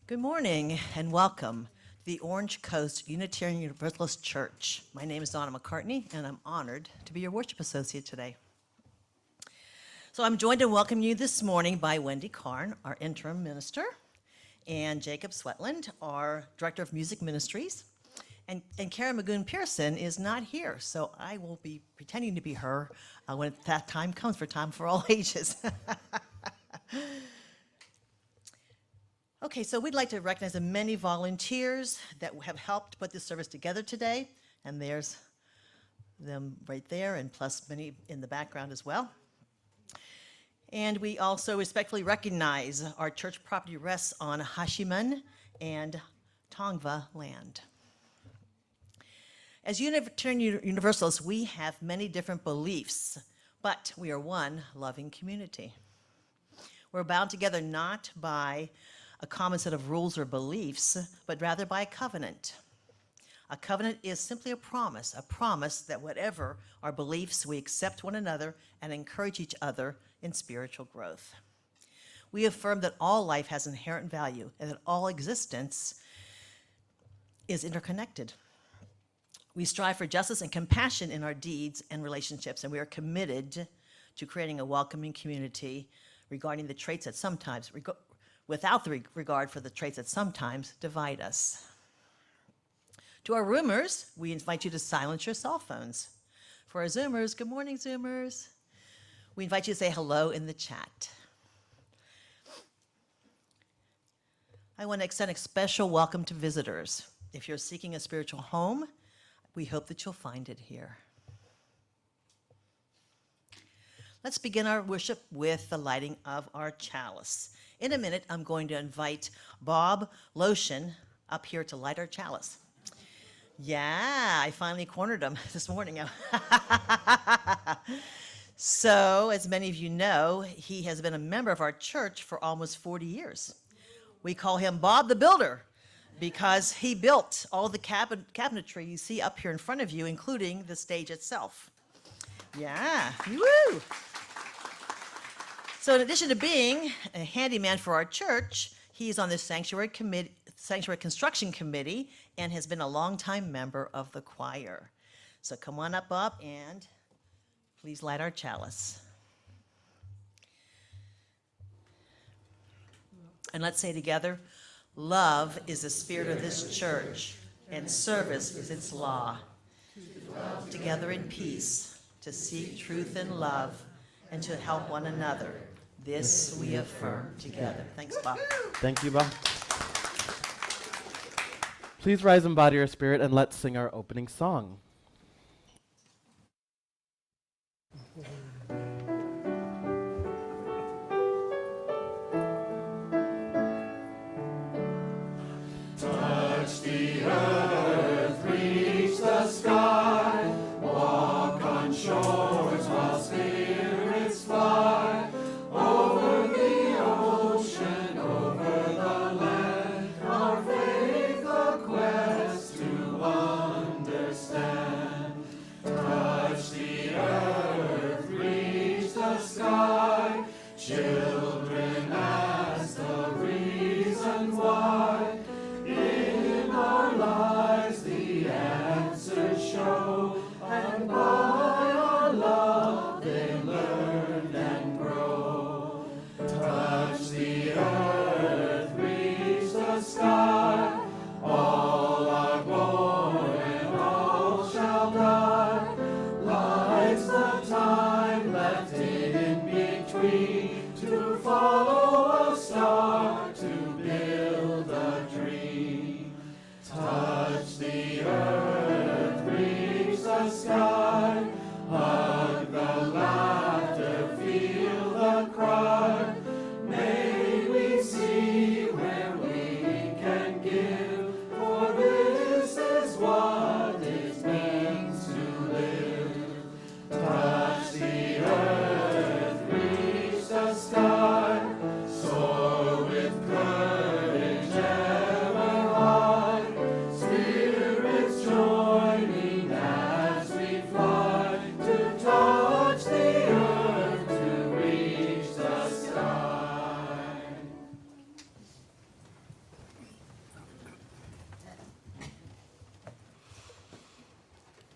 Good morning and welcome to the Orange Coast Unitarian Universalist Church. My name is Donna McCartney and I'm honored to be your worship associate today. So I'm joined in welcoming you this morning by Wendy Karn, our interim minister, and Jacob Sweatland, our director of music ministries. And Karen Magoon Pearson is not here, so I will be pretending to be her when that time comes for Time for All Ages. Okay, so we'd like to recognize the many volunteers that have helped put this service together today, and there's them right there, and plus many in the background as well. And we also respectfully recognize our church property rests on Hashiman and Tongva land. As Unitarian Universalists, we have many different beliefs, but we are one loving community. We're bound together not by a common set of rules or beliefs, but rather by a covenant. A covenant is simply a promise that whatever our beliefs, we accept one another and encourage each other in spiritual growth. We affirm that all life has inherent value and that all existence is interconnected. We strive for justice and compassion in our deeds and relationships, and we are committed to creating a welcoming community regarding the traits that sometimes, without the regard for the traits that sometimes divide us. To our roomers, we invite you to silence your cell phones. For our Zoomers, good morning, Zoomers. We invite you to say hello in the chat. I want to extend a special welcome to visitors. If you're seeking a spiritual home, we hope that you'll find it here. Let's begin our worship with the lighting of our chalice. In a minute, I'm going to invite Bob Lotion up here to light our chalice. Yeah, I finally cornered him this morning. So, as many of you know, he has been a member of our church for almost 40 years. We call him Bob the Builder because he built all the cabinetry you see up here in front of you, including the stage itself. Yeah, woo! So in addition to being a handyman for our church, he's on the sanctuary construction committee and has been a longtime member of the choir. So come on up, Bob, and please light our chalice. And let's say together, love is the spirit of this church, and service is its law. Together in peace, to seek truth and love, and to help one another. This we affirm together. Thanks, Bob. Thank you, Bob. Please rise in body or spirit, and let's sing our opening song. Touch the earth, reach the sky, walk on shores while spirits fly, over the ocean, over the land, our faith a quest to understand. Touch the earth, reach the sky, children ask the reason why. In our lives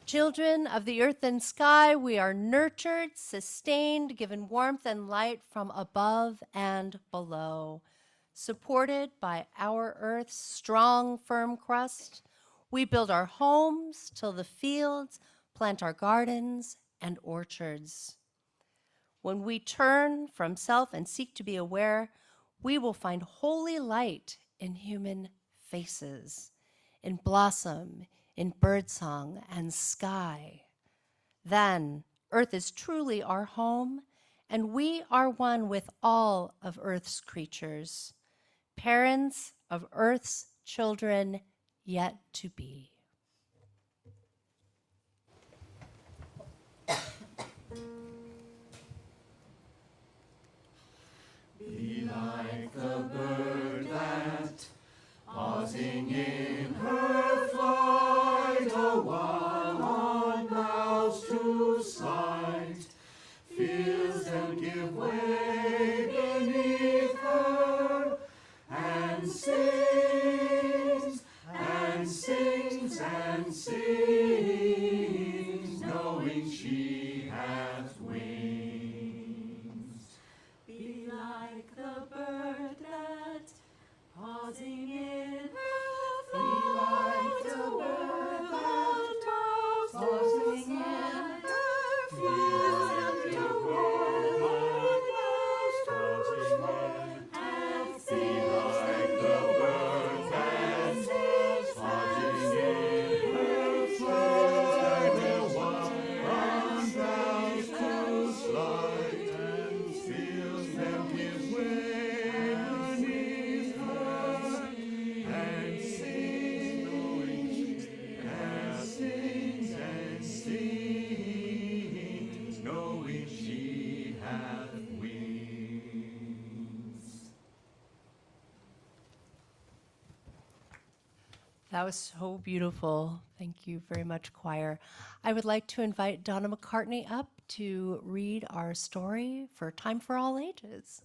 Children of the earth and sky, we are nurtured, sustained, given warmth and light from above and below. Supported by our earth's strong, firm crust, we build our homes, till the fields, plant our gardens and orchards. When we turn from self and seek to be aware, we will find holy light in human faces, in blossom, in birdsong and sky. Then earth is truly our home, and we are one with all of earth's creatures, parents of earth's children yet to be. Be like the bird that, pausing in her flight, a while on boughs to slight, feels them give way beneath her, and sings, and sings, and sings, knowing she hath wings. Be like the bird that, pausing in her flight, be like the bird that, pausing in her flight, and That was so beautiful. Thank you very much, choir. I would like to invite Donna McCartney up to read our story for Time for All Ages.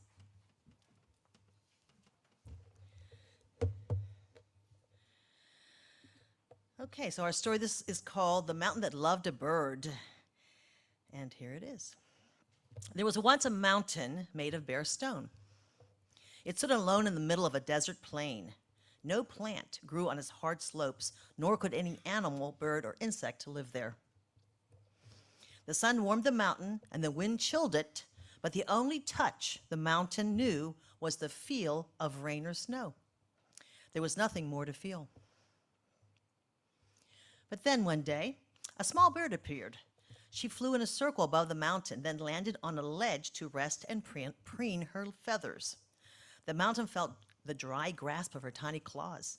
Okay, so our story, this is called The Mountain That Loved a Bird. And here it is. There was once a mountain made of bare stone. It stood alone in the middle of a desert plain. No plant grew on its hard slopes, nor could any animal, bird, or insect live there. The sun warmed the mountain, and the wind chilled it, but the only touch the mountain knew was the feel of rain or snow. There was nothing more to feel. But then one day, a small bird appeared. She flew in a circle above the mountain, then landed on a ledge to rest and preen her feathers. The mountain felt the dry grasp of her tiny claws.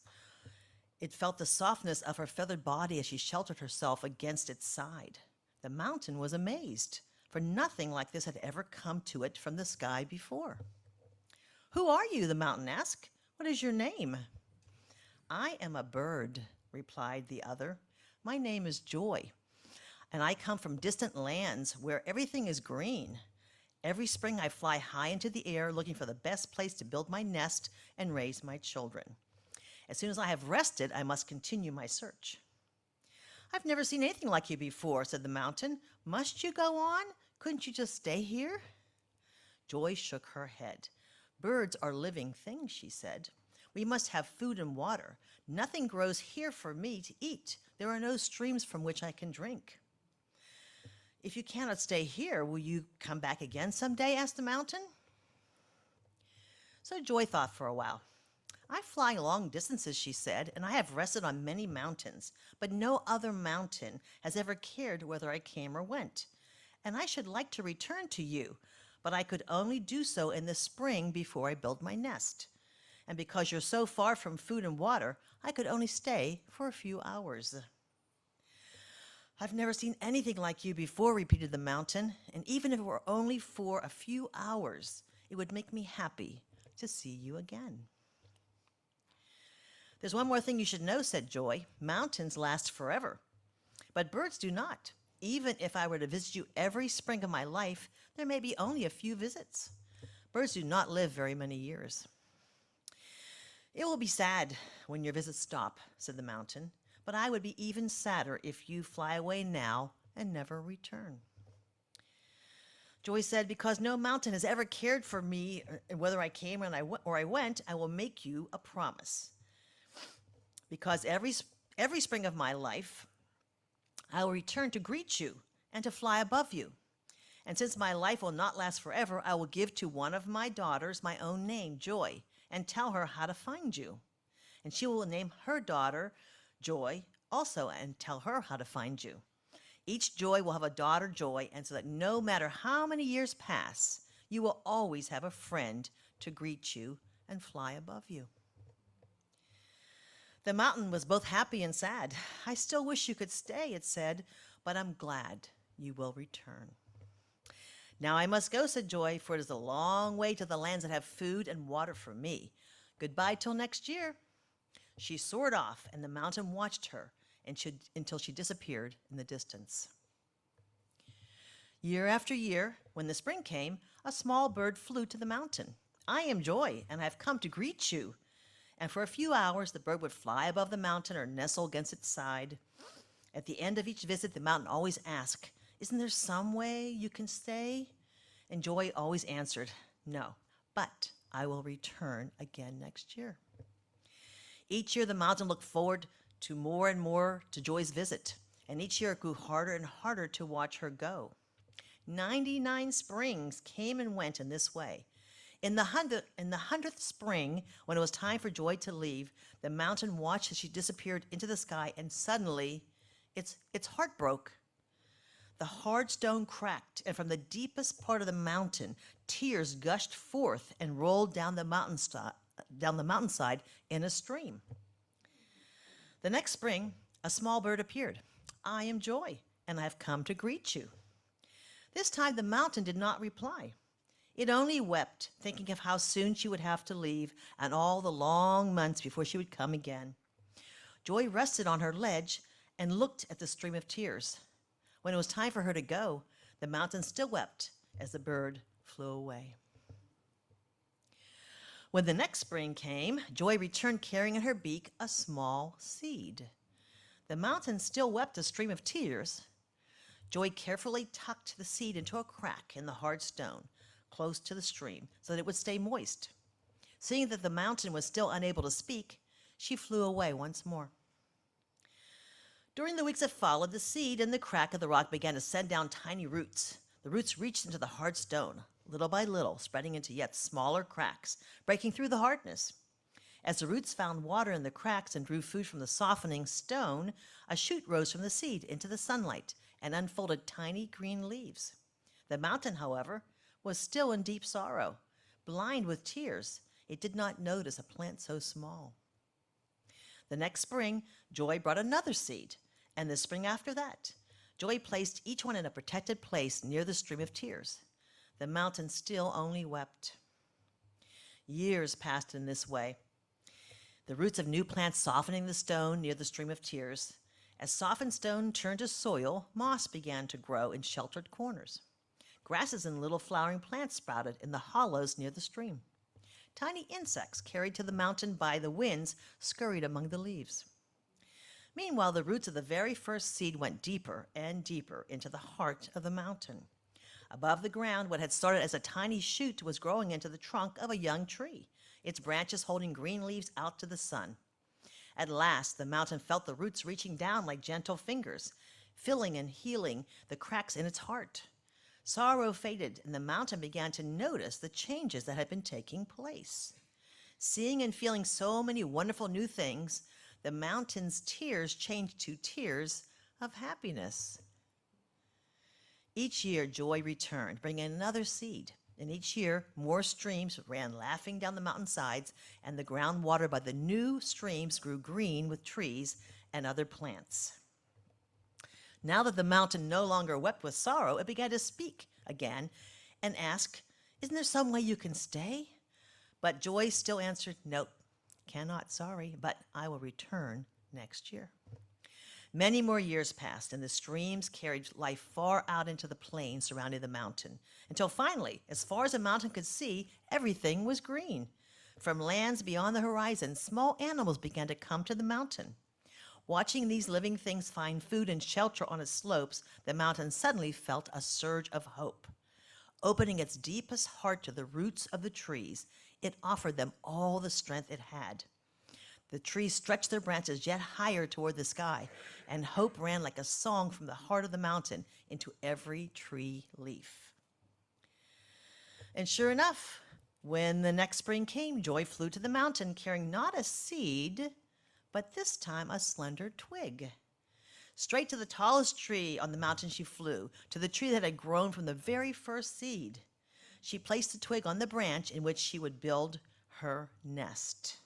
It felt the softness of her feathered body as she sheltered herself against its side. The mountain was amazed, for nothing like this had ever come to it from the sky before. "Who are you?" the mountain asked. "What is your name?" "I am a bird," replied the other. "My name is Joy, and I come from distant lands where everything is green. Every spring I fly high into the air looking for the best place to build my nest and raise my children. As soon as I have rested, I must continue my search." "I've never seen anything like you before," said the mountain. "Must you go on? Couldn't you just stay here?" Joy shook her head. "Birds are living things," she said. "We must have food and water. Nothing grows here for me to eat. There are no streams from which I can drink." "If you cannot stay here, will you come back again someday?" asked the mountain. So Joy thought for a while. "I fly long distances," she said, "and I have rested on many mountains, but no other mountain has ever cared whether I came or went. And I should like to return to you, but I could only do so in the spring before I build my nest. And because you're so far from food and water, I could only stay for a few hours." "I've never seen anything like you before," repeated the mountain, "and even if it were only for a few hours, it would make me happy to see you again." "There's one more thing you should know," said Joy. "Mountains last forever, but birds do not. Even if I were to visit you every spring of my life, there may be only a few visits. Birds do not live very many years." "It will be sad when your visits stop," said the mountain, but I would be even sadder if you fly away now and never return. Joy said, because no mountain has ever cared for me, whether I came or I went, I will make you a promise. Because every spring of my life, I will return to greet you and to fly above you. And since my life will not last forever, I will give to one of my daughters my own name, Joy, and tell her how to find you. And she will name her daughter Joy also and tell her how to find you. Each Joy will have a daughter Joy, and so that no matter how many years pass, you will always have a friend to greet you and fly above you. The mountain was both happy and sad. I still wish you could stay, it said, but I'm glad you will return. Now I must go, said Joy, for it is a long way to the lands that have food and water for me. Goodbye till next year. She soared off, and the mountain watched her until she disappeared in the distance. Year after year, when the spring came, a small bird flew to the mountain. I am Joy, and I have come to greet you. And for a few hours, the bird would fly above the mountain or nestle against its side. At the end of each visit, the mountain always asked, isn't there some way you can stay? And Joy always answered, no, but I will return again next year. Each year, the mountain looked forward to more and more to Joy's visit, and each year it grew harder and harder to watch her go. 99 springs came and went in this way. In the 100th spring, when it was time for Joy to leave, the mountain watched as she disappeared into the sky, and suddenly its heart broke. The hard stone cracked, and from the deepest part of the mountain, tears gushed forth and rolled down the mountainside in a stream. The next spring, a small bird appeared. I am Joy, and I have come to greet you. This time the mountain did not reply. It only wept, thinking of how soon she would have to leave and all the long months before she would come again. Joy rested on her ledge and looked at the stream of tears. When it was time for her to go, the mountain still wept as the bird flew away. When the next spring came, Joy returned carrying in her beak a small seed. The mountain still wept a stream of tears. Joy carefully tucked the seed into a crack in the hard stone, close to the stream, so that it would stay moist. Seeing that the mountain was still unable to speak, she flew away once more. During the weeks that followed, the seed in the crack of the rock began to send down tiny roots. The roots reached into the hard stone, little by little, spreading into yet smaller cracks, breaking through the hardness. As the roots found water in the cracks and drew food from the softening stone, a shoot rose from the seed into the sunlight and unfolded tiny green leaves. The mountain, however, was still in deep sorrow. Blind with tears, it did not notice a plant so small. The next spring, Joy brought another seed, and the spring after that, Joy placed each one in a protected place near the stream of tears. The mountain still only wept. Years passed in this way, the roots of new plants softening the stone near the stream of tears. As softened stone turned to soil, moss began to grow in sheltered corners. Grasses and little flowering plants sprouted in the hollows near the stream. Tiny insects carried to the mountain by the winds scurried among the leaves. Meanwhile, the roots of the very first seed went deeper and deeper into the heart of the mountain. Above the ground, what had started as a tiny shoot was growing into the trunk of a young tree, its branches holding green leaves out to the sun. At last, the mountain felt the roots reaching down like gentle fingers, filling and healing the cracks in its heart. Sorrow faded, and the mountain began to notice the changes that had been taking place. Seeing and feeling so many wonderful new things, the mountain's tears changed to tears of happiness. Each year, Joy returned, bringing another seed. And each year, more streams ran laughing down the mountainsides, and the ground watered by the new streams grew green with trees and other plants. Now that the mountain no longer wept with sorrow, it began to speak again and ask, isn't there some way you can stay? But Joy still answered, nope, cannot, sorry, but I will return next year. Many more years passed, and the streams carried life far out into the plain surrounding the mountain, until finally, as far as the mountain could see, everything was green. From lands beyond the horizon, small animals began to come to the mountain. Watching these living things find food and shelter on its slopes, the mountain suddenly felt a surge of hope. Opening its deepest heart to the roots of the trees, it offered them all the strength it had. The trees stretched their branches yet higher toward the sky, and hope ran like a song from the heart of the mountain into every tree leaf. And sure enough, when the next spring came, Joy flew to the mountain carrying not a seed, but this time a slender twig. Straight to the tallest tree on the mountain she flew, to the tree that had grown from the very first seed. She placed the twig on the branch in which she would build her nest.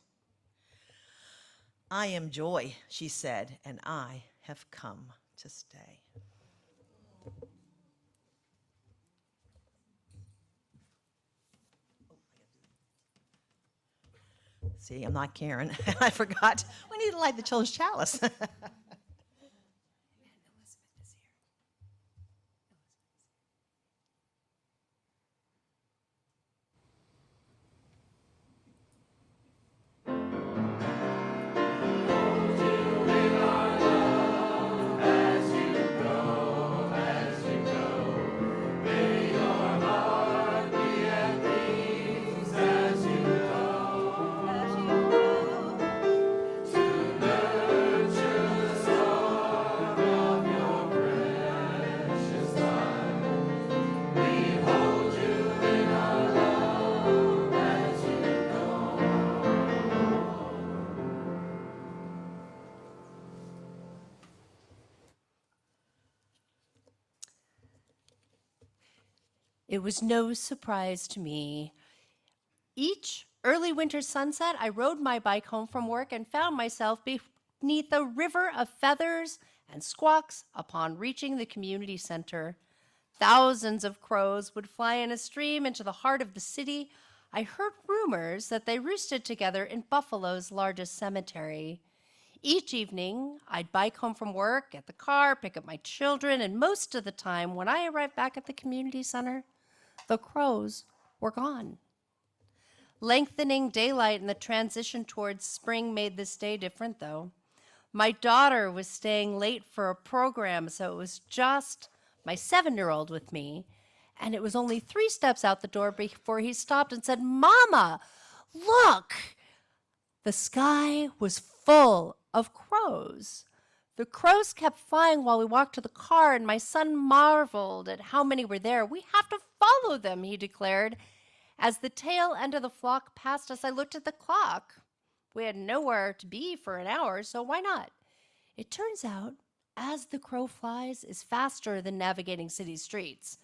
I am Joy, she said, and I have come to stay. See, I'm not Karen. I forgot. We need to light the children's chalice. It was no surprise to me. Each early winter sunset, I rode my bike home from work and found myself beneath a river of feathers and squawks upon reaching the community center. Thousands of crows would fly in a stream into the heart of the city. I heard rumors that they roosted together in Buffalo's largest cemetery. Each evening, I'd bike home from work, get the car, pick up my children, and most of the time, when I arrived back at the community center, the crows were gone. Lengthening daylight and the transition towards spring made this day different, though. My daughter was staying late for a program, so it was just my 7-year-old with me, and it was only 3 steps out the door before he stopped and said, "Mama, look!" The sky was full of crows. The crows kept flying while we walked to the car, and my son marveled at how many were there. "We have to follow them," he declared. As the tail end of the flock passed us, I looked at the clock. We had nowhere to be for an hour, so why not? It turns out, as the crow flies is faster than navigating city streets.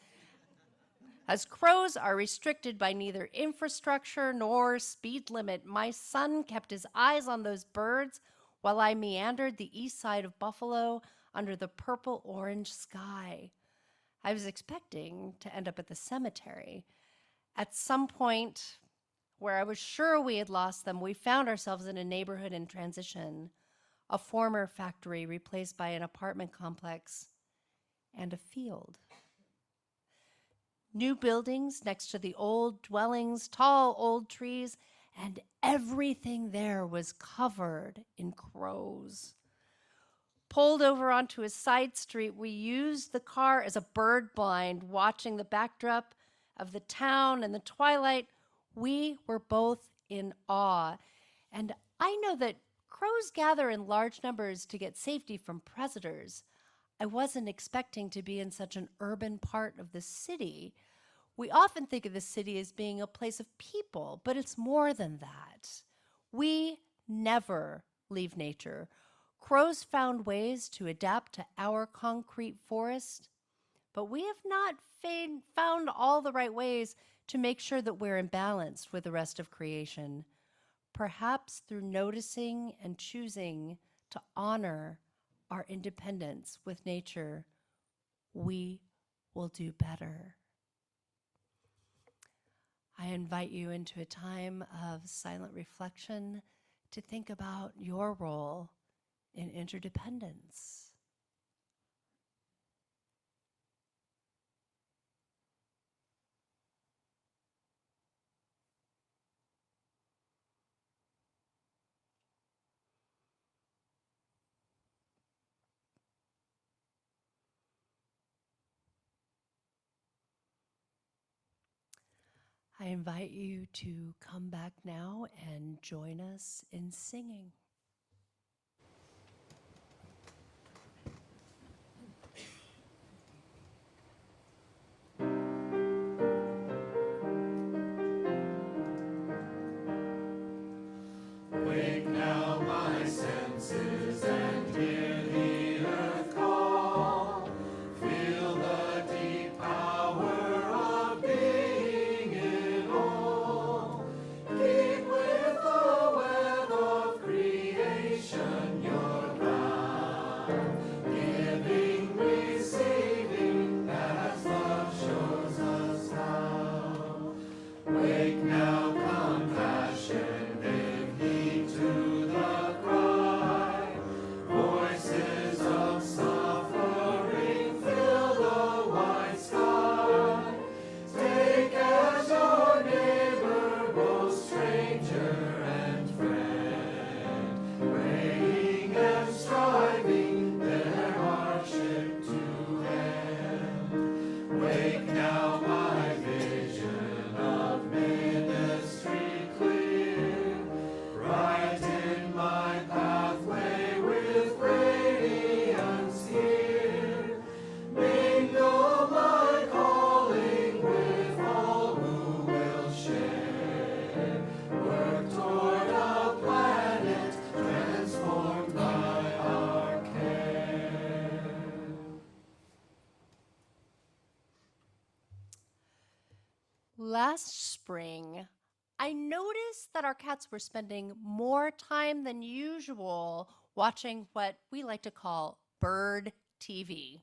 As crows are restricted by neither infrastructure nor speed limit, my son kept his eyes on those birds while I meandered the east side of Buffalo under the purple-orange sky. I was expecting to end up at the cemetery. At some point where I was sure we had lost them, we found ourselves in a neighborhood in transition, a former factory replaced by an apartment complex and a field. New buildings next to the old dwellings, tall old trees, and everything there was covered in crows. Pulled over onto a side street, we used the car as a bird blind, watching the backdrop of the town and the twilight. We were both in awe. And I know that crows gather in large numbers to get safety from predators. I wasn't expecting to be in such an urban part of the city. We often think of the city as being a place of people, but it's more than that. We never leave nature. Crows found ways to adapt to our concrete forest, but we have not found all the right ways to make sure that we're in balance with the rest of creation. Perhaps through noticing and choosing to honor our independence with nature, we will do better. I invite you into a time of silent reflection to think about your role in interdependence. I invite you to come back now and join us in singing. Wake now my senses and hear the earth call. Feel the deep power of being in all. Keep with the web of creation your ground. Giving, receiving, as love shows us how. Wake now, compassion. To the cry, voices of suffering fill the wide sky. Take as your neighbor, both stranger and friend, praying and striving their hardship to end. Wake now, my vision of ministry clear. Brighten my pathway with radiance here. Mingle my calling with all who will share. Work toward a planet transformed by our care. Last spring, I noticed that our cats were spending more time than usual watching what we like to call bird TV.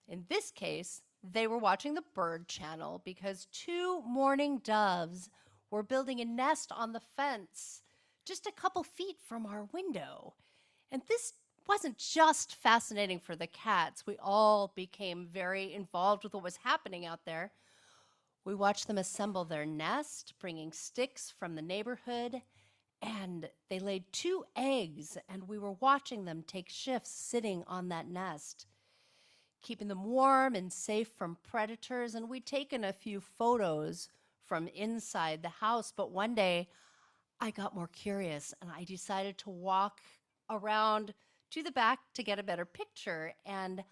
In this case, they were watching the Bird Channel because two mourning doves were building a nest on the fence just a couple feet from our window. And this wasn't just fascinating for the cats. We all became very involved with what was happening out there. We watched them assemble their nest, bringing sticks from the neighborhood, and they laid 2 eggs, and we were watching them take shifts sitting on that nest, keeping them warm and safe from predators. And we'd taken a few photos from inside the house, but one day I got more curious and I decided to walk around to the back to get a better picture. And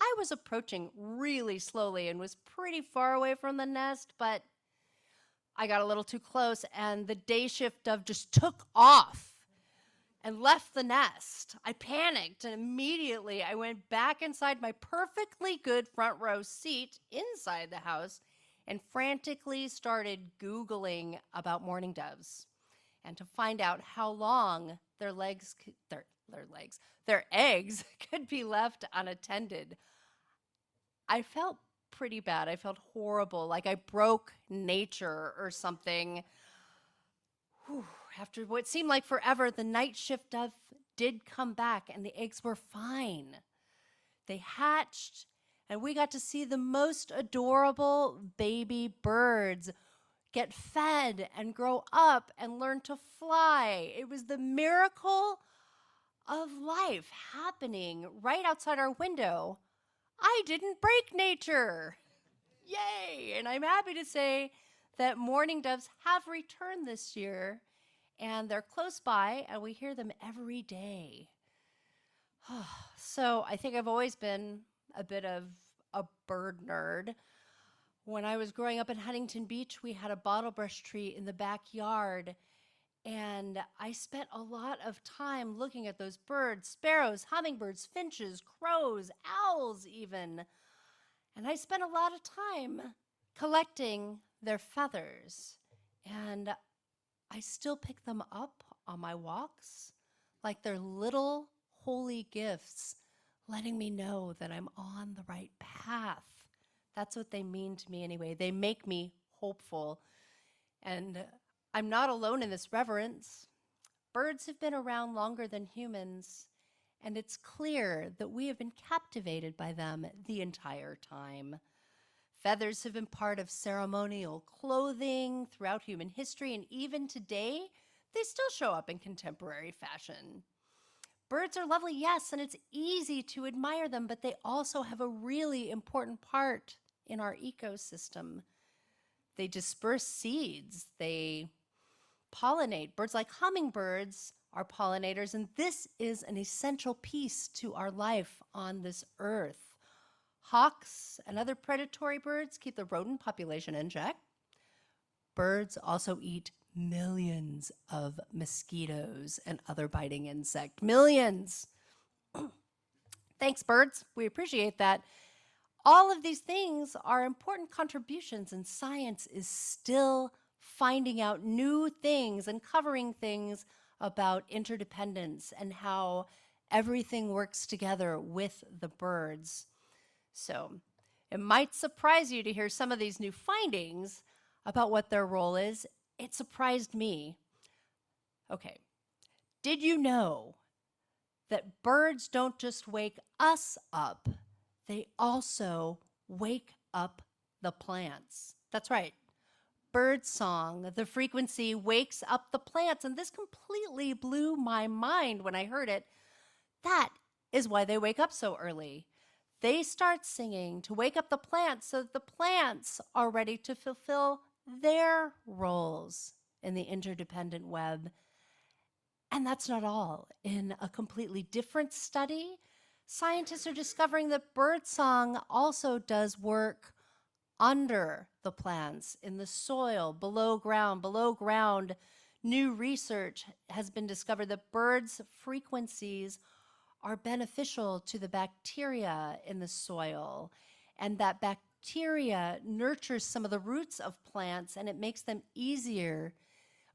I was approaching really slowly and was pretty far away from the nest, but I got a little too close and the day shift dove just took off and left the nest. I panicked and immediately I went back inside my perfectly good front row seat inside the house and frantically started Googling about mourning doves and to find out how long their eggs could be left unattended. I felt pretty bad. I felt horrible, like I broke nature or something. Whew. After what seemed like forever, the night shift dove did come back and the eggs were fine. They hatched and we got to see the most adorable baby birds get fed and grow up and learn to fly. It was the miracle of life happening right outside our window. I didn't break nature. Yay! And I'm happy to say that mourning doves have returned this year, and they're close by, and we hear them every day. So I think I've always been a bit of a bird nerd. When I was growing up in Huntington Beach, we had a bottlebrush tree in the backyard, and I spent a lot of time looking at those birds, sparrows, hummingbirds, finches, crows, owls even. And I spent a lot of time collecting their feathers. And I still pick them up on my walks like they're little holy gifts, letting me know that I'm on the right path. That's what they mean to me anyway. They make me hopeful. And I'm not alone in this reverence. Birds have been around longer than humans, and it's clear that we have been captivated by them the entire time. Feathers have been part of ceremonial clothing throughout human history, and even today, they still show up in contemporary fashion. Birds are lovely, yes, and it's easy to admire them, but they also have a really important part in our ecosystem. They disperse seeds. They pollinate. Birds like hummingbirds are pollinators, and this is an essential piece to our life on this earth. Hawks and other predatory birds keep the rodent population in check. Birds also eat millions of mosquitoes and other biting insects. Millions! Thanks, birds. We appreciate that. All of these things are important contributions, and science is still finding out new things and covering things about interdependence and how everything works together with the birds. So it might surprise you to hear some of these new findings about what their role is. It surprised me. Okay, did you know that birds don't just wake us up, they also wake up the plants? That's right. Birdsong, the frequency wakes up the plants, and this completely blew my mind when I heard it. That is why they wake up so early. They start singing to wake up the plants so that the plants are ready to fulfill their roles in the interdependent web. And that's not all. In a completely different study, scientists are discovering that birdsong also does work under the plants, in the soil, below ground. Below ground, new research has been discovered that birds' frequencies are beneficial to the bacteria in the soil, and that bacteria nurtures some of the roots of plants, and it makes them easier,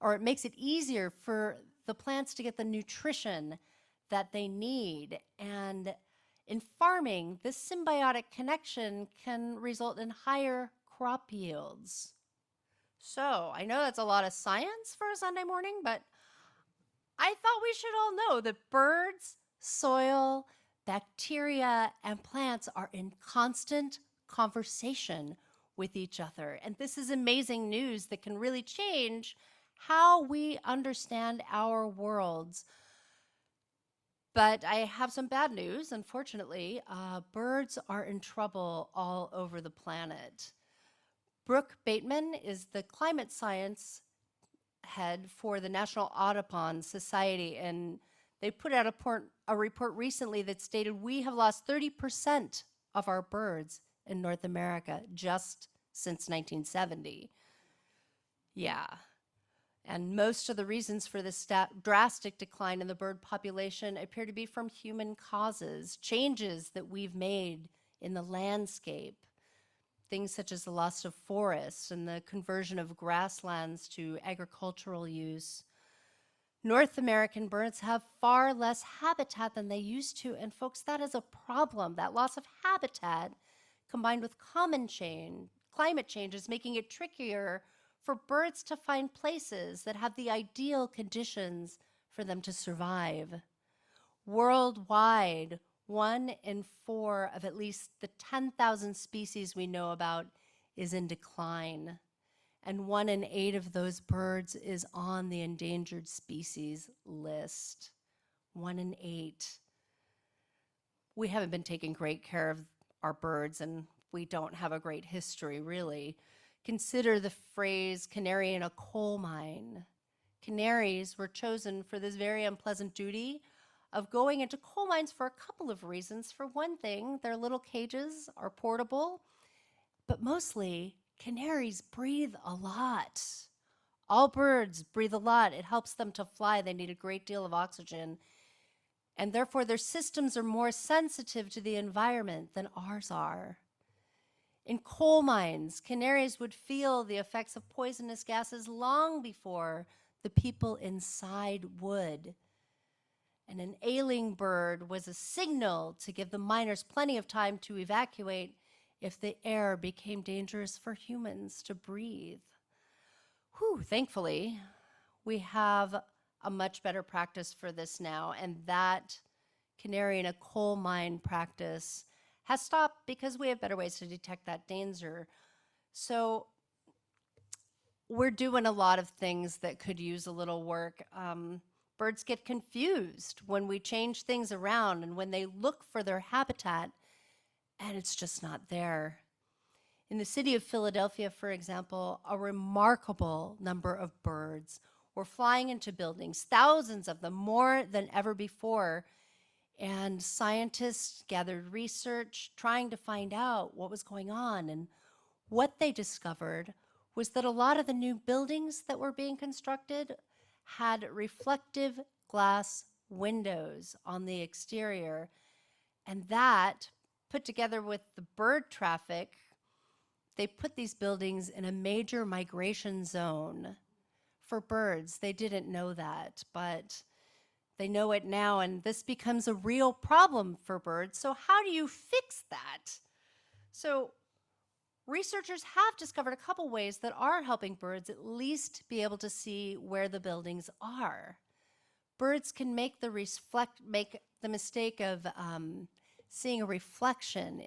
or it makes it easier for the plants to get the nutrition that they need. And in farming, this symbiotic connection can result in higher crop yields. So I know that's a lot of science for a Sunday morning, but I thought we should all know that birds, soil, bacteria, and plants are in constant conversation with each other. And this is amazing news that can really change how we understand our worlds. But I have some bad news, unfortunately. Birds are in trouble all over the planet. Brooke Bateman is the climate science head for the National Audubon Society, and they put out a report recently that stated we have lost 30% of our birds in North America just since 1970. Yeah. And most of the reasons for this drastic decline in the bird population appear to be from human causes, changes that we've made in the landscape, things such as the loss of forests and the conversion of grasslands to agricultural use. North American birds have far less habitat than they used to, and folks, that is a problem. That loss of habitat combined with climate change is making it trickier for birds to find places that have the ideal conditions for them to survive. Worldwide, 1 in 4 of at least the 10,000 species we know about is in decline, and 1 in 8 of those birds is on the endangered species list. 1 in 8. We haven't been taking great care of our birds, and we don't have a great history, really. Consider the phrase canary in a coal mine. Canaries were chosen for this very unpleasant duty of going into coal mines for a couple of reasons. For one thing, their little cages are portable, but mostly canaries breathe a lot. All birds breathe a lot. It helps them to fly. They need a great deal of oxygen, and therefore their systems are more sensitive to the environment than ours are. In coal mines, canaries would feel the effects of poisonous gases long before the people inside would. And an ailing bird was a signal to give the miners plenty of time to evacuate if the air became dangerous for humans to breathe. Thankfully, we have a much better practice for this now, and that canary in a coal mine practice has stopped because we have better ways to detect that danger. So we're doing a lot of things that could use a little work. Birds get confused when we change things around and when they look for their habitat and it's just not there. In the city of Philadelphia, for example, a remarkable number of birds were flying into buildings, thousands of them, more than ever before. And scientists gathered research trying to find out what was going on. And what they discovered was that a lot of the new buildings that were being constructed had reflective glass windows on the exterior. And that, put together with the bird traffic, they put these buildings in a major migration zone for birds. They didn't know that, but they know it now, and this becomes a real problem for birds. So how do you fix that? So researchers have discovered a couple ways that are helping birds at least be able to see where the buildings are. Birds can make the mistake of seeing a reflection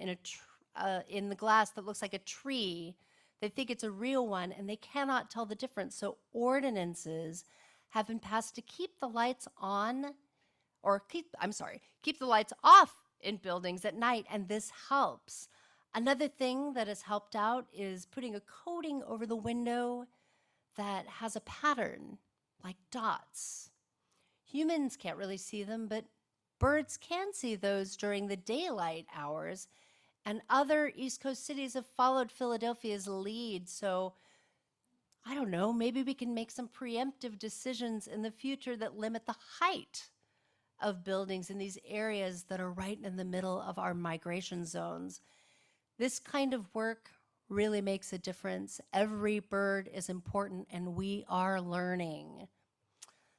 in the glass that looks like a tree. They think it's a real one, and they cannot tell the difference. So ordinances have been passed to keep the lights on, keep the lights off in buildings at night, and this helps. Another thing that has helped out is putting a coating over the window that has a pattern, like dots. Humans can't really see them, but birds can see those during the daylight hours, and other East Coast cities have followed Philadelphia's lead. So I don't know, maybe we can make some preemptive decisions in the future that limit the height of buildings in these areas that are right in the middle of our migration zones. This kind of work really makes a difference. Every bird is important, and we are learning.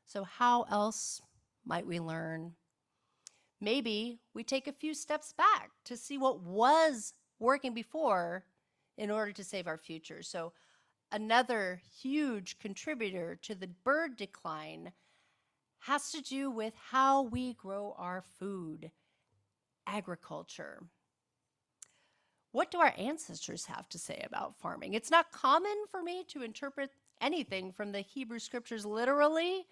So how else might we learn? Maybe we take a few steps back to see what was working before in order to save our future. So another huge contributor to the bird decline has to do with how we grow our food, agriculture. What do our ancestors have to say about farming? It's not common for me to interpret anything from the Hebrew scriptures literally,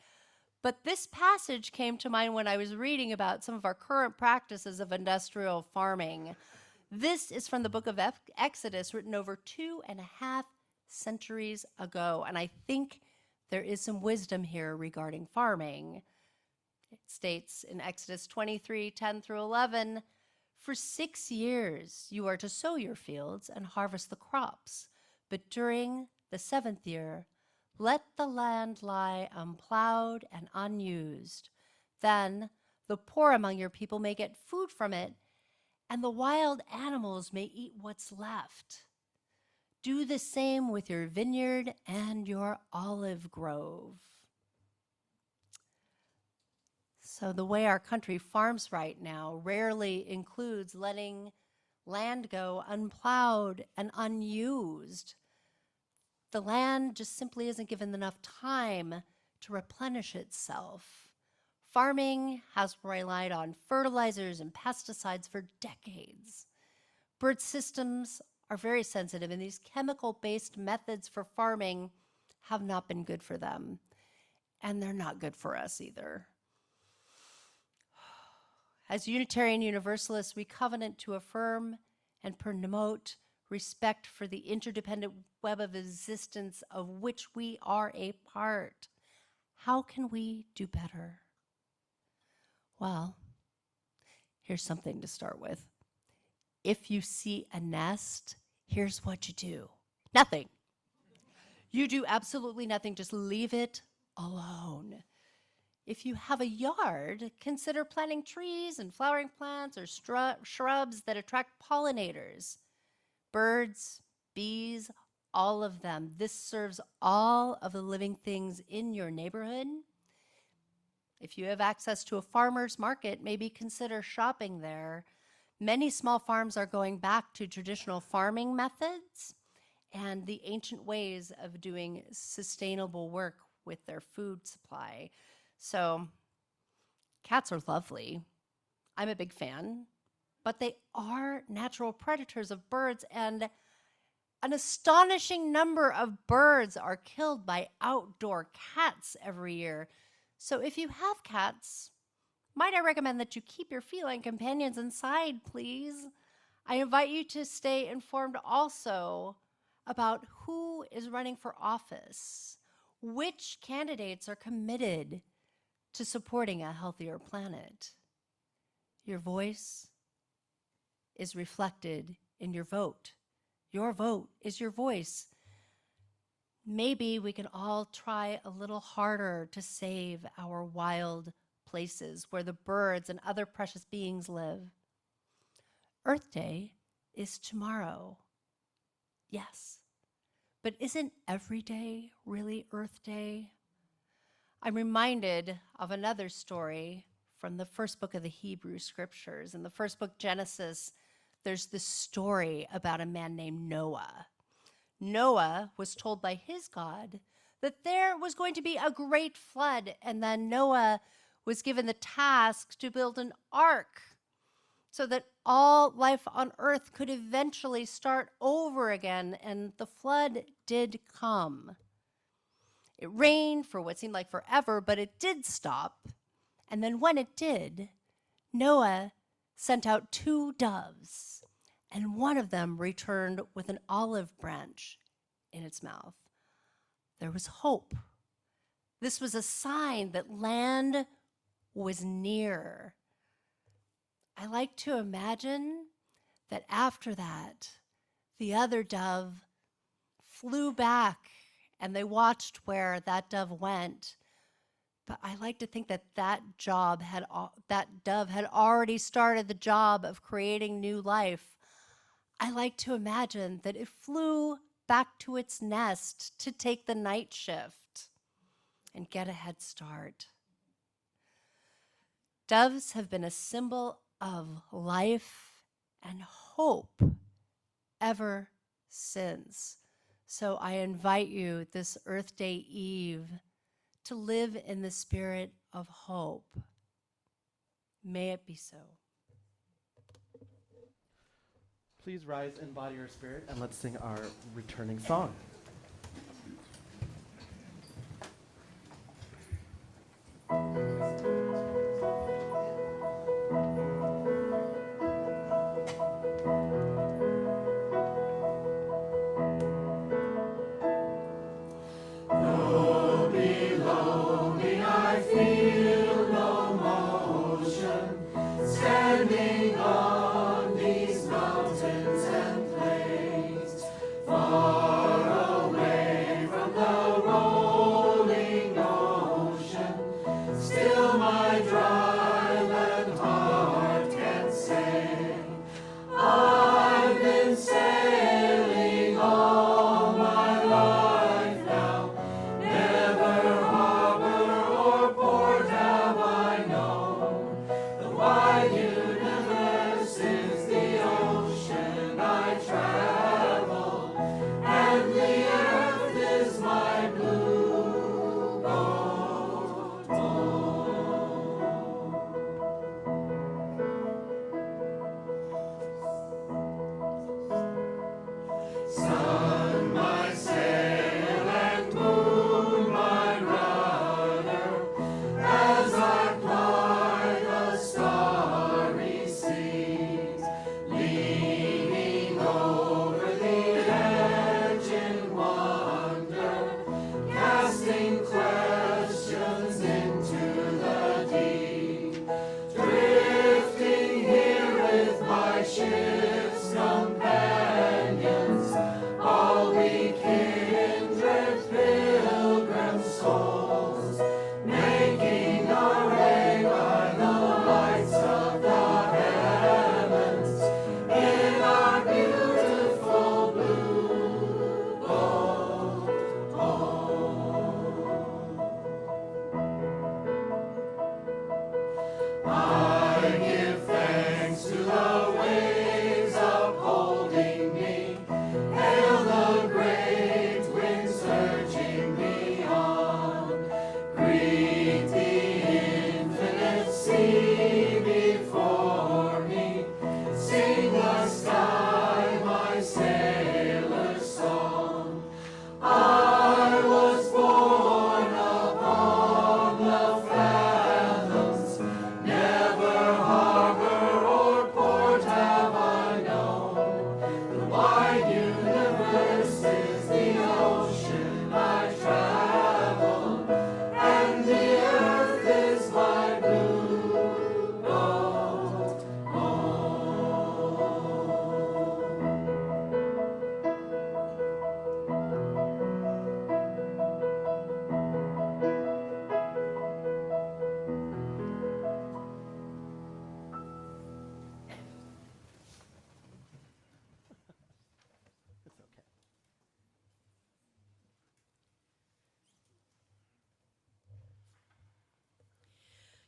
but this passage came to mind when I was reading about some of our current practices of industrial farming. This is from the book of Exodus, written over 2.5 centuries ago, and I think there is some wisdom here regarding farming. It states in Exodus 23:10-11, "For 6 years you are to sow your fields and harvest the crops, but during the 7th year, let the land lie unplowed and unused. Then the poor among your people may get food from it, and the wild animals may eat what's left. Do the same with your vineyard and your olive grove." So the way our country farms right now rarely includes letting land go unplowed and unused. The land just simply isn't given enough time to replenish itself. Farming has relied on fertilizers and pesticides for decades. Bird systems are very sensitive, and these chemical-based methods for farming have not been good for them. And they're not good for us either. As Unitarian Universalists, we covenant to affirm and promote respect for the interdependent web of existence of which we are a part. How can we do better? Well, here's something to start with. If you see a nest, here's what you do. Nothing. You do absolutely nothing. Just leave it alone. If you have a yard, consider planting trees and flowering plants or shrubs that attract pollinators. Birds, bees, all of them. This serves all of the living things in your neighborhood. If you have access to a farmer's market, maybe consider shopping there. Many small farms are going back to traditional farming methods and the ancient ways of doing sustainable work with their food supply. So, cats are lovely. I'm a big fan, but they are natural predators of birds, and an astonishing number of birds are killed by outdoor cats every year. So if you have cats, might I recommend that you keep your feline companions inside, please? I invite you to stay informed also about who is running for office, which candidates are committed to supporting a healthier planet. Your voice is reflected in your vote. Your vote is your voice. Maybe we can all try a little harder to save our wild places where the birds and other precious beings live. Earth Day is tomorrow. Yes, but isn't every day really Earth Day? I'm reminded of another story from the first book of the Hebrew Scriptures. In the first book, Genesis, there's this story about a man named Noah. Noah was told by his God that there was going to be a great flood, and then Noah was given the task to build an ark so that all life on earth could eventually start over again, and the flood did come. It rained for what seemed like forever, but it did stop. And then when it did, Noah sent out 2 doves, and one of them returned with an olive branch in its mouth. There was hope. This was a sign that land was near. I like to imagine that after that, the other dove flew back and they watched where that dove went. But I like to think that that dove had already started the job of creating new life. I like to imagine that it flew back to its nest to take the night shift and get a head start. Doves have been a symbol of life and hope ever since. So I invite you this Earth Day Eve to live in the spirit of hope. May it be so. Please rise in body or spirit and let's sing our returning song. Standing on these mountains and plains, far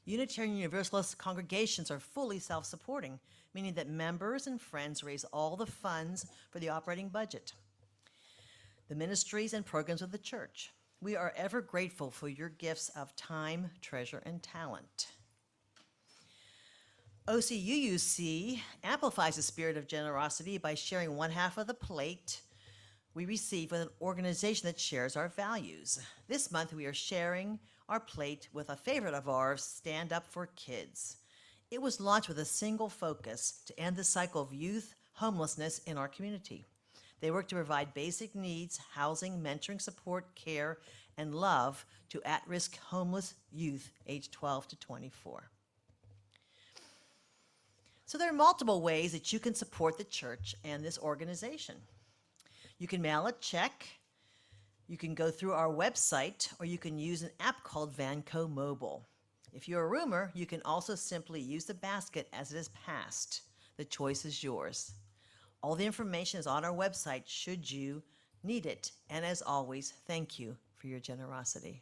Unitarian Universalist congregations are fully self-supporting, meaning that members and friends raise all the funds for the operating budget, the ministries and programs of the church. We are ever grateful for your gifts of time, treasure, and talent. OCUUC amplifies the spirit of generosity by sharing one half of the plate we receive with an organization that shares our values. This month, we are sharing our plate with a favorite of ours, Stand Up for Kids. It was launched with a single focus to end the cycle of youth homelessness in our community. They work to provide basic needs, housing, mentoring, support, care, and love to at-risk homeless youth aged 12 to 24. So there are multiple ways that you can support the church and this organization. You can mail a check, you can go through our website, or you can use an app called Vanco Mobile. If you're a roomer, you can also simply use the basket as it is passed. The choice is yours. All the information is on our website should you need it. And as always, thank you for your generosity.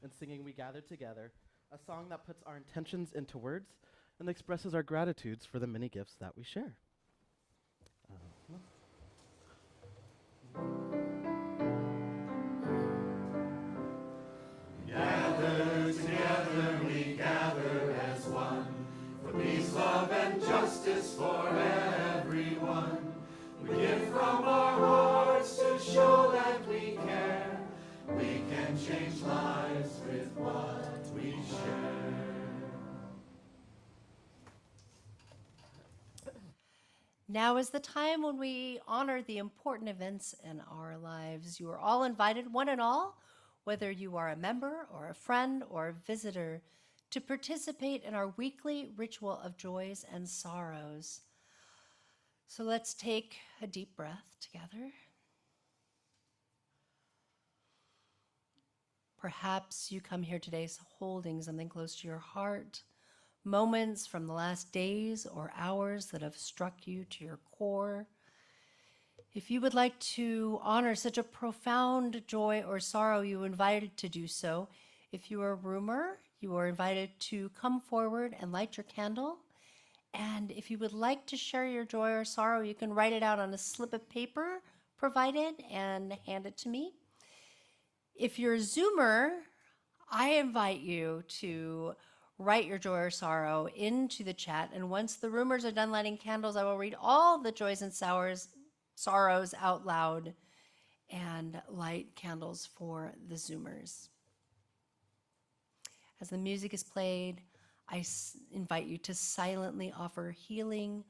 And singing We Gather Together, a song that puts our intentions into words and expresses our gratitudes for the many gifts that we share. Gather together, we gather as one, for peace, love, and justice for everyone. We give from our hearts to show that we care. We can change lives with what we share. Now is the time when we honor the important events in our lives. You are all invited, one and all, whether you are a member or a friend or a visitor, to participate in our weekly ritual of joys and sorrows. So let's take a deep breath together. Perhaps you come here today holding something close to your heart, moments from the last days or hours that have struck you to your core. If you would like to honor such a profound joy or sorrow, you are invited to do so. If you are a roomer, you are invited to come forward and light your candle. And if you would like to share your joy or sorrow, you can write it out on a slip of paper provided and hand it to me. If you're a Zoomer, I invite you to write your joy or sorrow into the chat. And once the roomers are done lighting candles, I will read all the joys and sorrows out loud and light candles for the Zoomers. As the music is played, I invite you to silently offer healing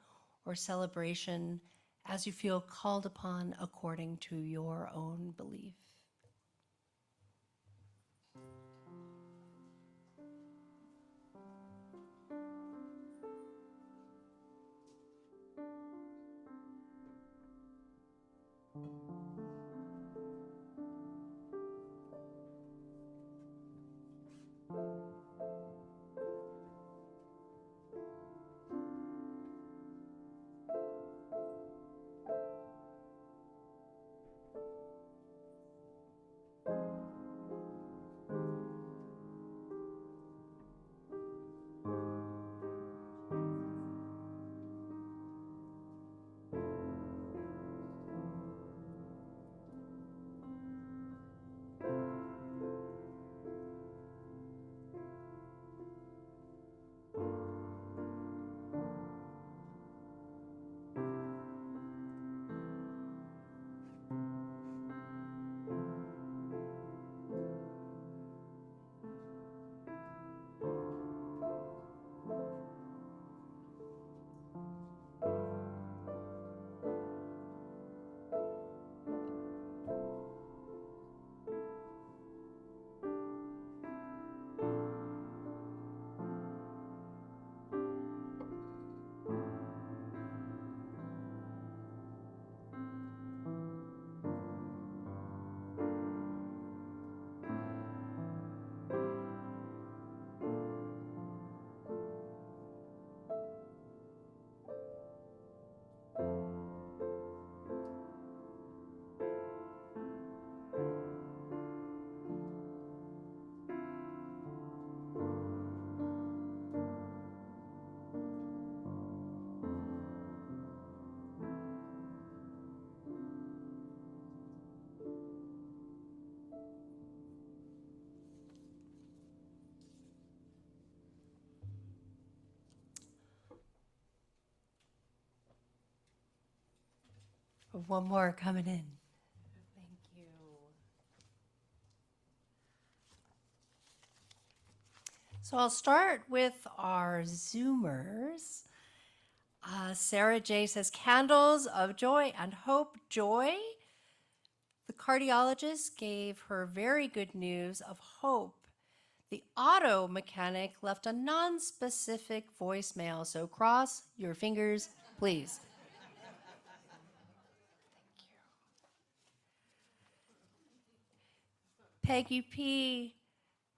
or celebration as you feel called upon according to your own belief. One more coming in. Thank you. So I'll start with our Zoomers. Sarah J. says, candles of joy and hope, joy. The cardiologist gave her very good news of hope. The auto mechanic left a non-specific voicemail, so cross your fingers, please. Peggy P.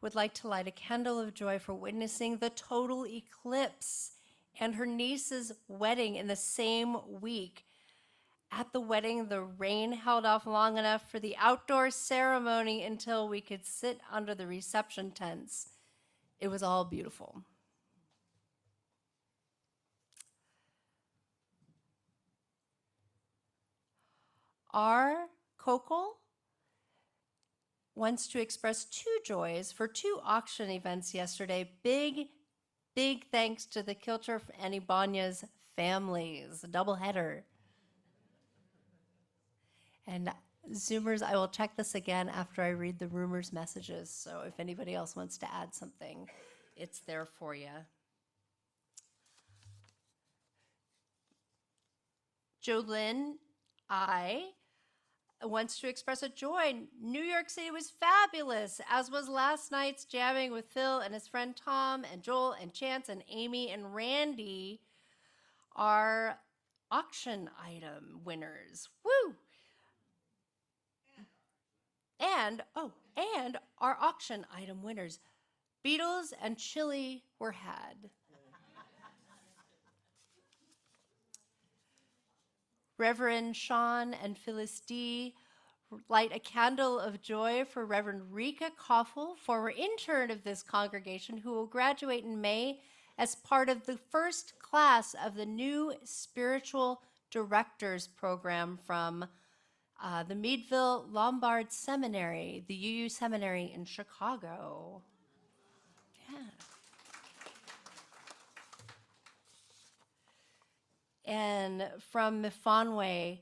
would like to light a candle of joy for witnessing the total eclipse and her niece's wedding in the same week. At the wedding, the rain held off long enough for the outdoor ceremony until we could sit under the reception tents. It was all beautiful. Our Kokol wants to express two joys for two auction events yesterday. Big thanks to the Kilcher and Ibanez families, a double header. And Zoomers, I will check this again after I read the rumors messages. So if anybody else wants to add something, it's there for you. Jolynn, I wants to express a joy. New York City was fabulous, as was last night's jamming with Phil and his friend Tom and Joel and Chance and Amy and Randy, our auction item winners. Woo! And our auction item winners, Beatles and chili were had. Reverend Sean and Phyllis D. light a candle of joy for Reverend Rika Koffel, former intern of this congregation, who will graduate in May as part of the first class of the new Spiritual Directors program from the Meadville Lombard Seminary, the UU Seminary in Chicago. Yeah. And from Mifanwe,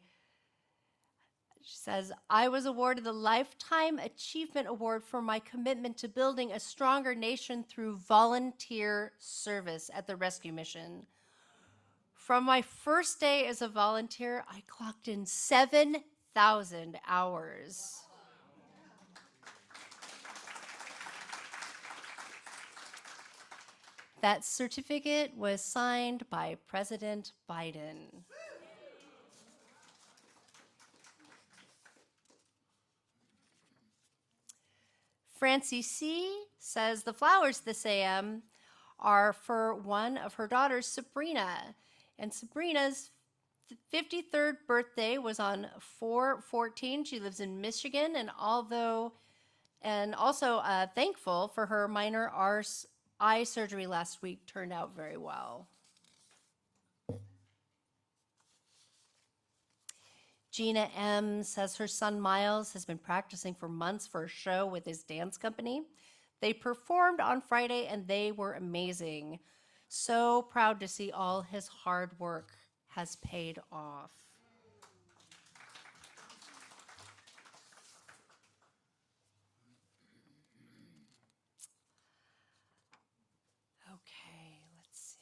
she says, I was awarded the Lifetime Achievement Award for my commitment to building a stronger nation through volunteer service at the rescue mission. From my first day as a volunteer, I clocked in 7,000 hours. That certificate was signed by President Biden. Francie C. says the flowers this AM are for one of her daughters, Sabrina. And Sabrina's 53rd birthday was on 4/14. She lives in Michigan, and also thankful for her minor eye surgery last week turned out very well. Gina M. says her son Miles has been practicing for months for a show with his dance company. They performed on Friday and they were amazing. So proud to see all his hard work has paid off. Okay, let's see.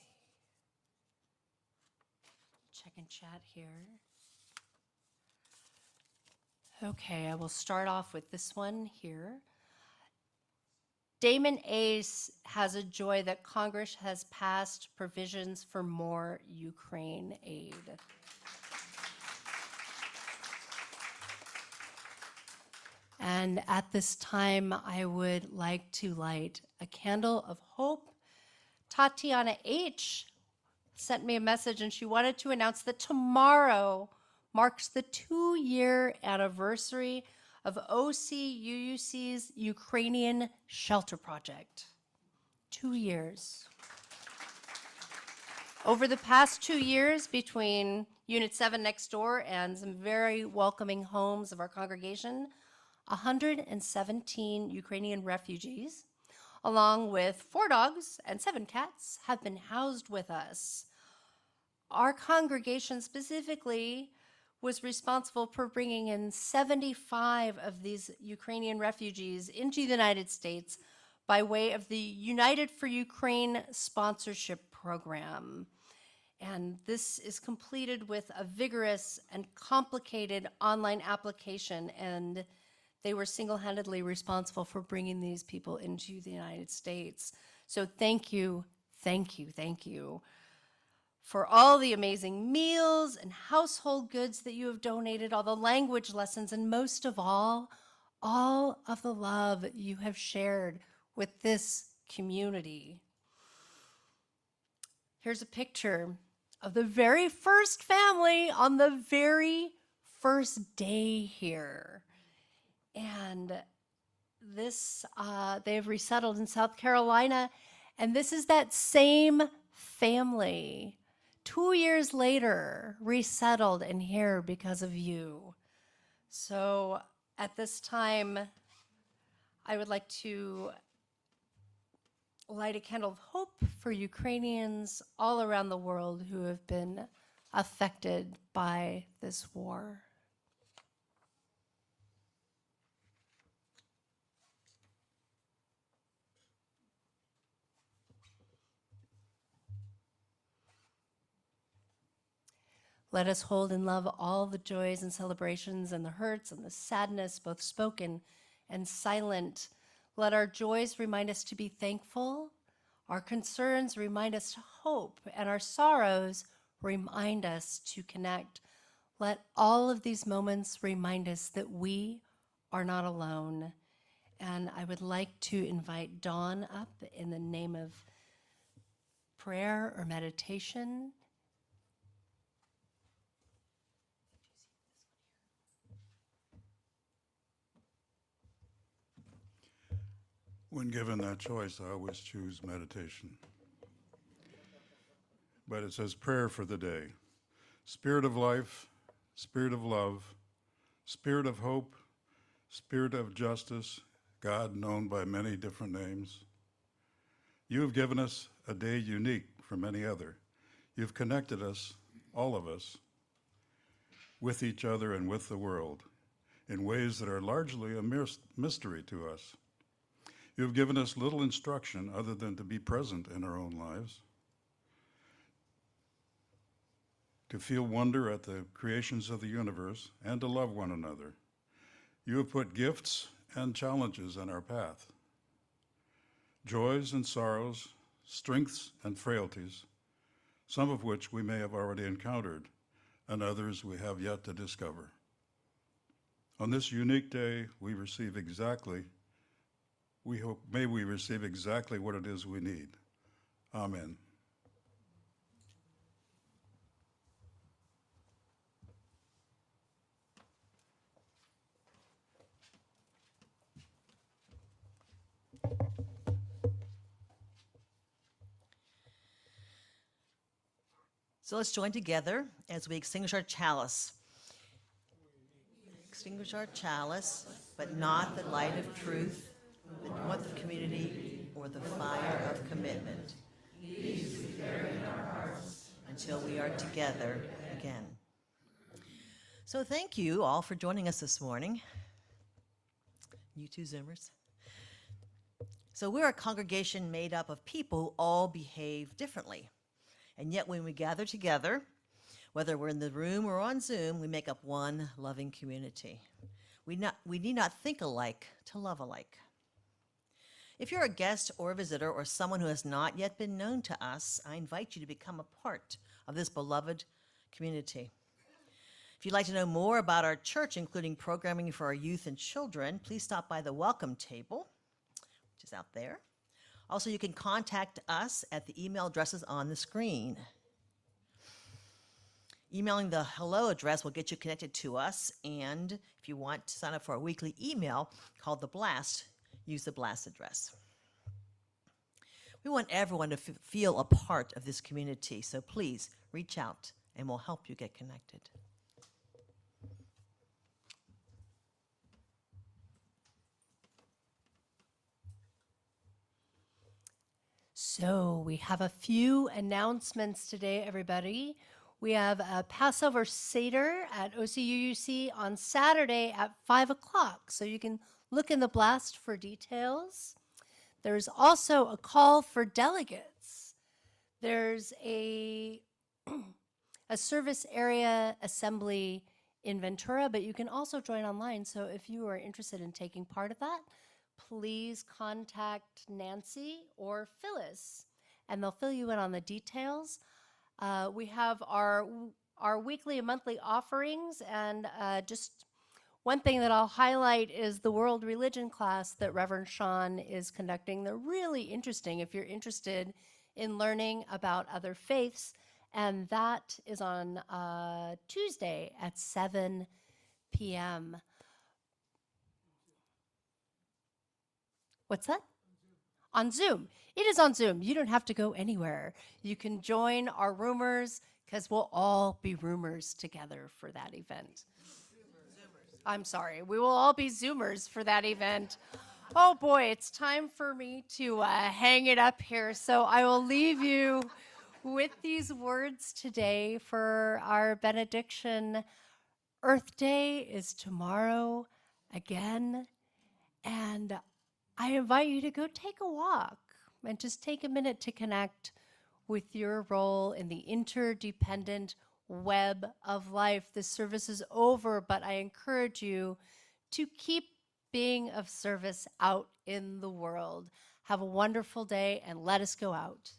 Check and chat here. Okay, I will start off with this one here. Damon Ace has a joy that Congress has passed provisions for more Ukraine aid. And at this time, I would like to light a candle of hope. Tatiana H. sent me a message and she wanted to announce that tomorrow marks the 2-year anniversary of OCUUC's Ukrainian Shelter Project. 2 years. Over the past 2 years, between Unit 7 next door and some very welcoming homes of our congregation, 117 Ukrainian refugees, along with 4 dogs and 7 cats, have been housed with us. Our congregation specifically was responsible for bringing in 75 of these Ukrainian refugees into the United States by way of the United for Ukraine sponsorship program. And this is completed with a vigorous and complicated online application, and they were single-handedly responsible for bringing these people into the United States. So thank you, thank you, thank you for all the amazing meals and household goods that you have donated, all the language lessons, and most of all of the love you have shared with this community. Here's a picture of the very first family on the very first day here. And this, they've resettled in South Carolina, and this is that same family 2 years later, resettled and here because of you. So at this time, I would like to light a candle of hope for Ukrainians all around the world who have been affected by this war. Let us hold in love all the joys and celebrations and the hurts and the sadness, both spoken and silent. Let our joys remind us to be thankful, our concerns remind us to hope, and our sorrows remind us to connect. Let all of these moments remind us that we are not alone. And I would like to invite Dawn up in the name of prayer or meditation. When given that choice, I always choose meditation. But it says prayer for the day. Spirit of life, spirit of love, spirit of hope, spirit of justice, God known by many different names. You have given us a day unique from any other. You've connected us, all of us, with each other and with the world in ways that are largely a mystery to us. You have given us little instruction other than to be present in our own lives, to feel wonder at the creations of the universe, and to love one another. You have put gifts and challenges in our path, joys and sorrows, strengths and frailties, some of which we may have already encountered, and others we have yet to discover. On this unique day, we receive exactly may we receive exactly what it is we need. Amen. So let's join together as we extinguish our chalice. Extinguish our chalice, but not the light of truth, the warmth of community, or the fire of commitment. These we carry in our hearts until we are together again. So thank you all for joining us this morning. You two Zoomers. So we're a congregation made up of people who all behave differently. And yet when we gather together, whether we're in the room or on Zoom, we make up one loving community. We need not think alike to love alike. If you're a guest or a visitor or someone who has not yet been known to us, I invite you to become a part of this beloved community. If you'd like to know more about our church, including programming for our youth and children, please stop by the welcome table, which is out there. Also, you can contact us at the email addresses on the screen. Emailing the hello address will get you connected to us, and if you want to sign up for a weekly email called The Blast, use the Blast address. We want everyone to feel a part of this community, so please reach out and we'll help you get connected. So we have a few announcements today, everybody. We have a Passover Seder at OCUUC on Saturday at 5 o'clock, so you can look in the blast for details. There's also a call for delegates. There's a service area assembly in Ventura, but you can also join online. So if you are interested in taking part of that, please contact Nancy or Phyllis, and they'll fill you in on the details. We have our weekly and monthly offerings, and just one thing that I'll highlight is the world religion class that Reverend Sean is conducting. They're really interesting if you're interested in learning about other faiths, and that is on Tuesday at 7 p.m. What's that? On Zoom. It is on Zoom. You don't have to go anywhere. You can join our roomers because we'll all be roomers together for that event. I'm sorry. We will all be Zoomers for that event. Oh boy, it's time for me to hang it up here. So I will leave you with these words today for our benediction. Earth Day is tomorrow again, and I invite you to go take a walk and just take a minute to connect with your role in the interdependent web of life. This service is over, but I encourage you to keep being of service out in the world. Have a wonderful day, and let us go out.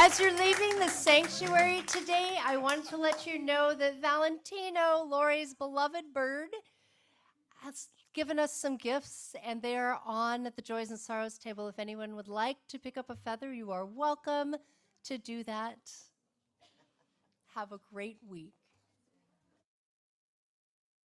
As you're leaving the sanctuary today, I wanted to let you know that Valentino, Lori's beloved bird, has given us some gifts, and they are on at the Joys and Sorrows table. If anyone would like to pick up a feather, you are welcome to do that. Have a great week.